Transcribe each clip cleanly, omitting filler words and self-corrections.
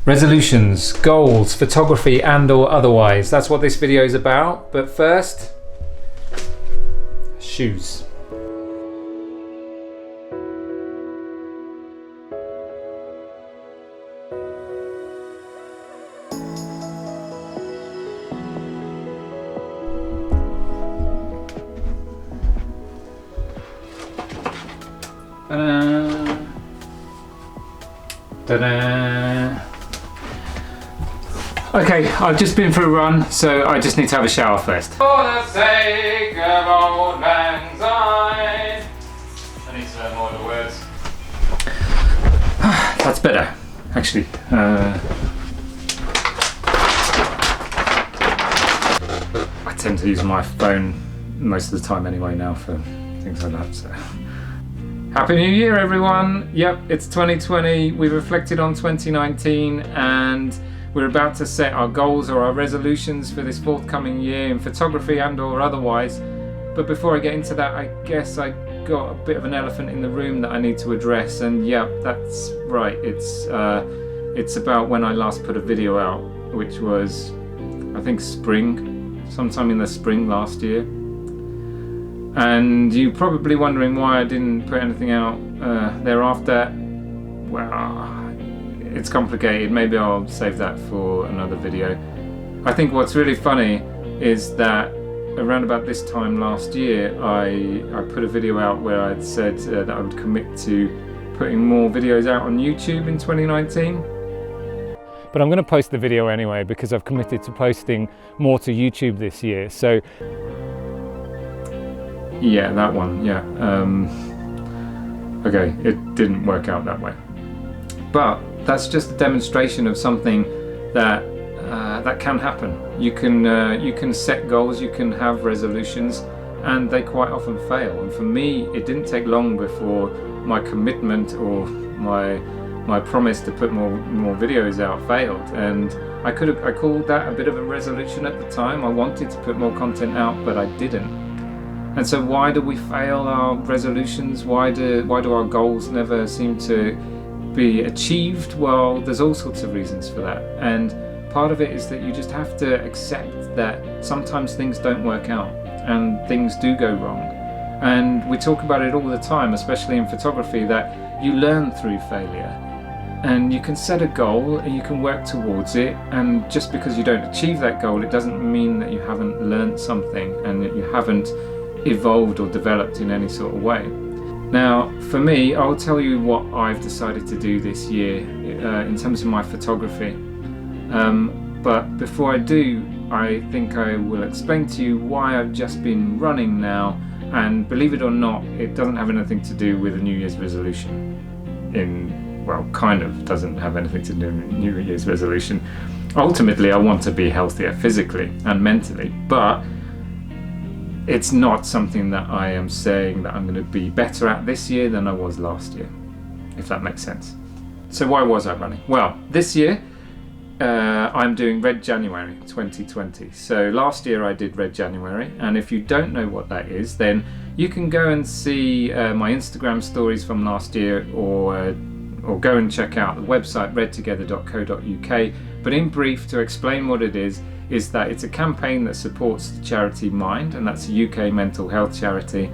Resolutions, goals, photography and or otherwise. That's what this video is about. But first, shoes. Ta-da. Ta-da. Okay, I've just been for a run, so I just need to have a shower first. For the sake of old lang syne. I need to learn more of the words. That's better, actually. I tend to use my phone most of the time anyway now for things like that, so. Happy New Year, everyone! Yep, it's 2020. We've reflected on 2019 and we're about to set our goals or our resolutions for this forthcoming year in photography and or otherwise. But before I get into that, I guess I got a bit of an elephant in the room that I need to address. And yeah, that's right. It's about when I last put a video out, which was, I think, sometime in the spring last year. And you're probably wondering why I didn't put anything out thereafter. Well, it's complicated. Maybe I'll save that for another video. I think what's really funny is that around about this time last year, I put a video out where I'd said that I would commit to putting more videos out on YouTube in 2019. But I'm going to post the video anyway because I've committed to posting more to YouTube this year. So yeah, that one, yeah. Okay, it didn't work out that way. But that's just a demonstration of something that that can happen. You can set goals, you can have resolutions, and they quite often fail. And for me, it didn't take long before my commitment or my promise to put more videos out failed. And I called that a bit of a resolution at the time. I wanted to put more content out, but I didn't. And so why do we fail our resolutions? Why do our goals never seem to be achieved? Well, there's all sorts of reasons for that. And part of it is that you just have to accept that sometimes things don't work out and things do go wrong. And we talk about it all the time, especially in photography, that you learn through failure. And you can set a goal and you can work towards it, and just because you don't achieve that goal, it doesn't mean that you haven't learned something and that you haven't evolved or developed in any sort of way. Now, for me, I'll tell you what I've decided to do this year in terms of my photography. But before I do, I think I will explain to you why I've just been running now, and believe it or not, it doesn't have anything to do with a New Year's resolution. Well, kind of doesn't have anything to do with a New Year's resolution. Ultimately, I want to be healthier physically and mentally, but it's not something that I am saying that I'm going to be better at this year than I was last year, if that makes sense. So why was I running? Well, this year I'm doing Red January 2020. So last year I did Red January, and if you don't know what that is, then you can go and see my Instagram stories from last year, or go and check out the website redtogether.co.uk. But in brief, to explain what it is that it's a campaign that supports the charity Mind, and that's a UK mental health charity.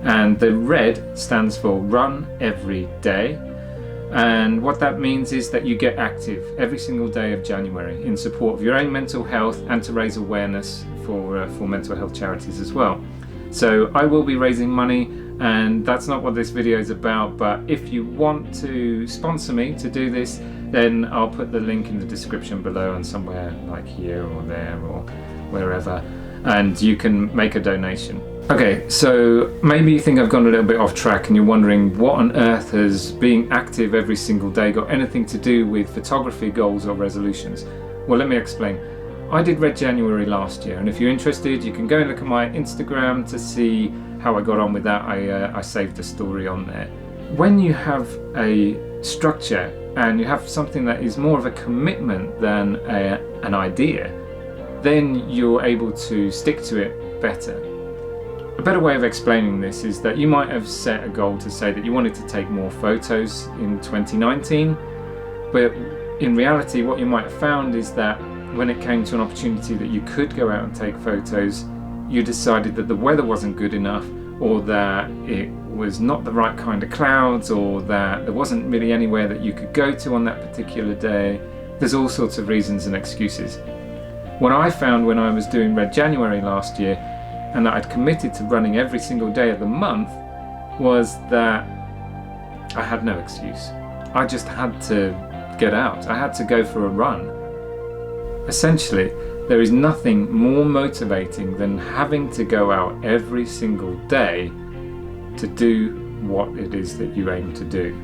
And the RED stands for Run Every Day. And what that means is that you get active every single day of January in support of your own mental health and to raise awareness for mental health charities as well. So I will be raising money, and that's not what this video is about, but if you want to sponsor me to do this, then I'll put the link in the description below and somewhere like here or there or wherever, and you can make a donation. Okay, so maybe you think I've gone a little bit off track and you're wondering what on earth has being active every single day got anything to do with photography goals or resolutions? Well, let me explain. I did Red January last year, and if you're interested, you can go and look at my Instagram to see how I got on with that. I saved a story on there. When you have a structure and you have something that is more of a commitment than an idea, then you're able to stick to it better. A better way of explaining this is that you might have set a goal to say that you wanted to take more photos in 2019, but in reality, what you might have found is that when it came to an opportunity that you could go out and take photos, you decided that the weather wasn't good enough, or that it was not the right kind of clouds, or that there wasn't really anywhere that you could go to on that particular day. There's all sorts of reasons and excuses. What I found when I was doing Red January last year, and that I'd committed to running every single day of the month, was that I had no excuse. I just had to get out. I had to go for a run. Essentially, there is nothing more motivating than having to go out every single day to do what it is that you aim to do.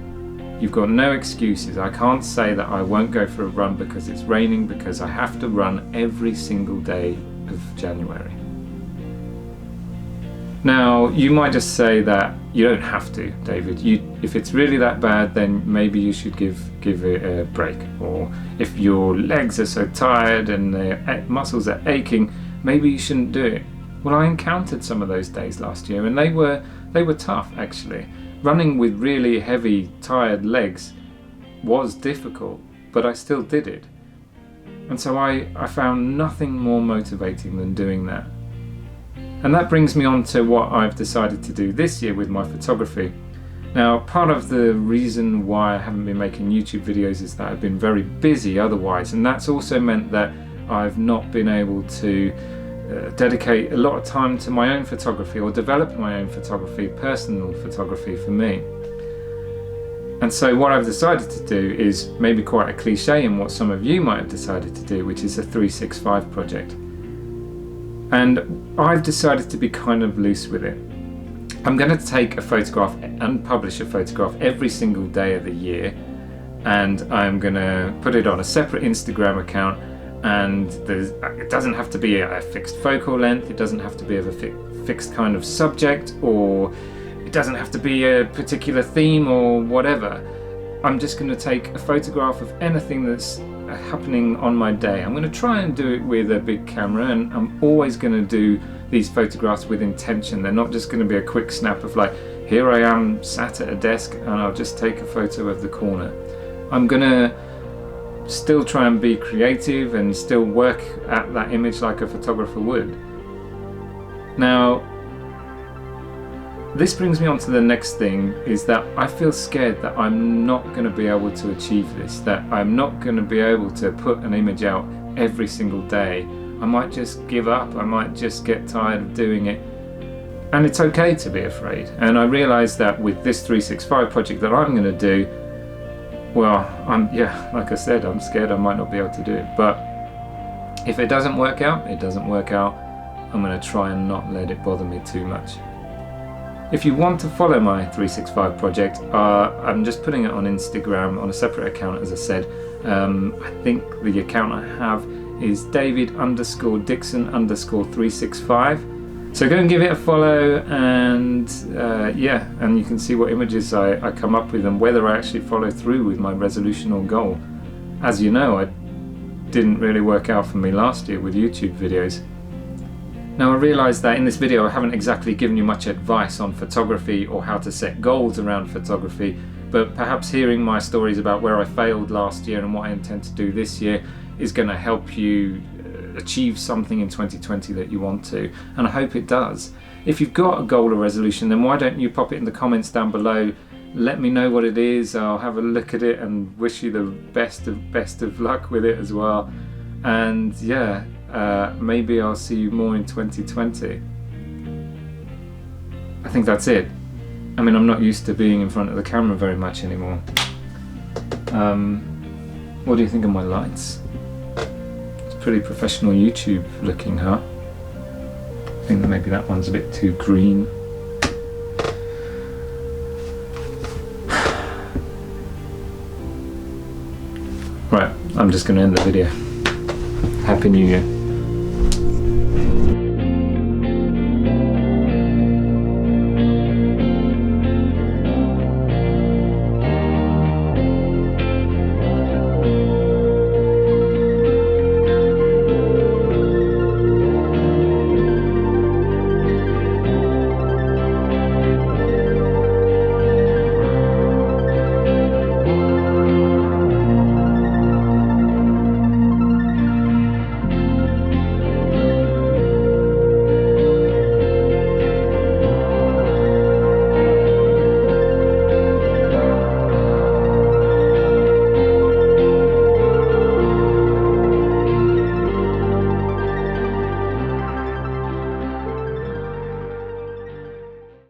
You've got no excuses. I can't say that I won't go for a run because it's raining, because I have to run every single day of January. Now, you might just say that you don't have to, David. If it's really that bad, then maybe you should give it a break. Or if your legs are so tired and the muscles are aching, maybe you shouldn't do it. Well, I encountered some of those days last year, and they were tough, actually. Running with really heavy, tired legs was difficult, but I still did it. And so I found nothing more motivating than doing that. And that brings me on to what I've decided to do this year with my photography. Now, part of the reason why I haven't been making YouTube videos is that I've been very busy otherwise, and that's also meant that I've not been able to dedicate a lot of time to my own photography, or develop my own photography, personal photography for me. And so what I've decided to do is maybe quite a cliche in what some of you might have decided to do, which is a 365 project. And I've decided to be kind of loose with it. I'm going to take a photograph and publish a photograph every single day of the year, and I'm going to put it on a separate Instagram account, and it doesn't have to be a fixed focal length, it doesn't have to be of a fixed kind of subject, or it doesn't have to be a particular theme or whatever. I'm just going to take a photograph of anything that's happening on my day. I'm going to try and do it with a big camera, and I'm always going to do these photographs with intention. They're not just going to be a quick snap of like, here I am sat at a desk and I'll just take a photo of the corner. I'm going to still try and be creative and still work at that image like a photographer would. Now, this brings me on to the next thing, is that I feel scared that I'm not going to be able to achieve this, that I'm not going to be able to put an image out every single day. I might just give up, I might just get tired of doing it. And it's okay to be afraid. And I realise that with this 365 project that I'm going to do, well, like I said, I'm scared I might not be able to do it. But if it doesn't work out, it doesn't work out. I'm going to try and not let it bother me too much. If you want to follow my 365 project, I'm just putting it on Instagram on a separate account, as I said. I think the account I have is David_Dixon_365. So go and give it a follow, and and you can see what images I come up with and whether I actually follow through with my resolution or goal. As you know, it didn't really work out for me last year with YouTube videos. Now, I realise that in this video I haven't exactly given you much advice on photography or how to set goals around photography, but perhaps hearing my stories about where I failed last year and what I intend to do this year is going to help you achieve something in 2020 that you want to, and I hope it does. If you've got a goal or resolution, then why don't you pop it in the comments down below. Let me know what it is, I'll have a look at it and wish you the best of luck with it as well. And yeah, maybe I'll see you more in 2020. I think that's it. I mean, I'm not used to being in front of the camera very much anymore. What do you think of my lights? It's pretty professional YouTube looking, huh? I think that maybe that one's a bit too green. Right, I'm just going to end the video. Happy New Year.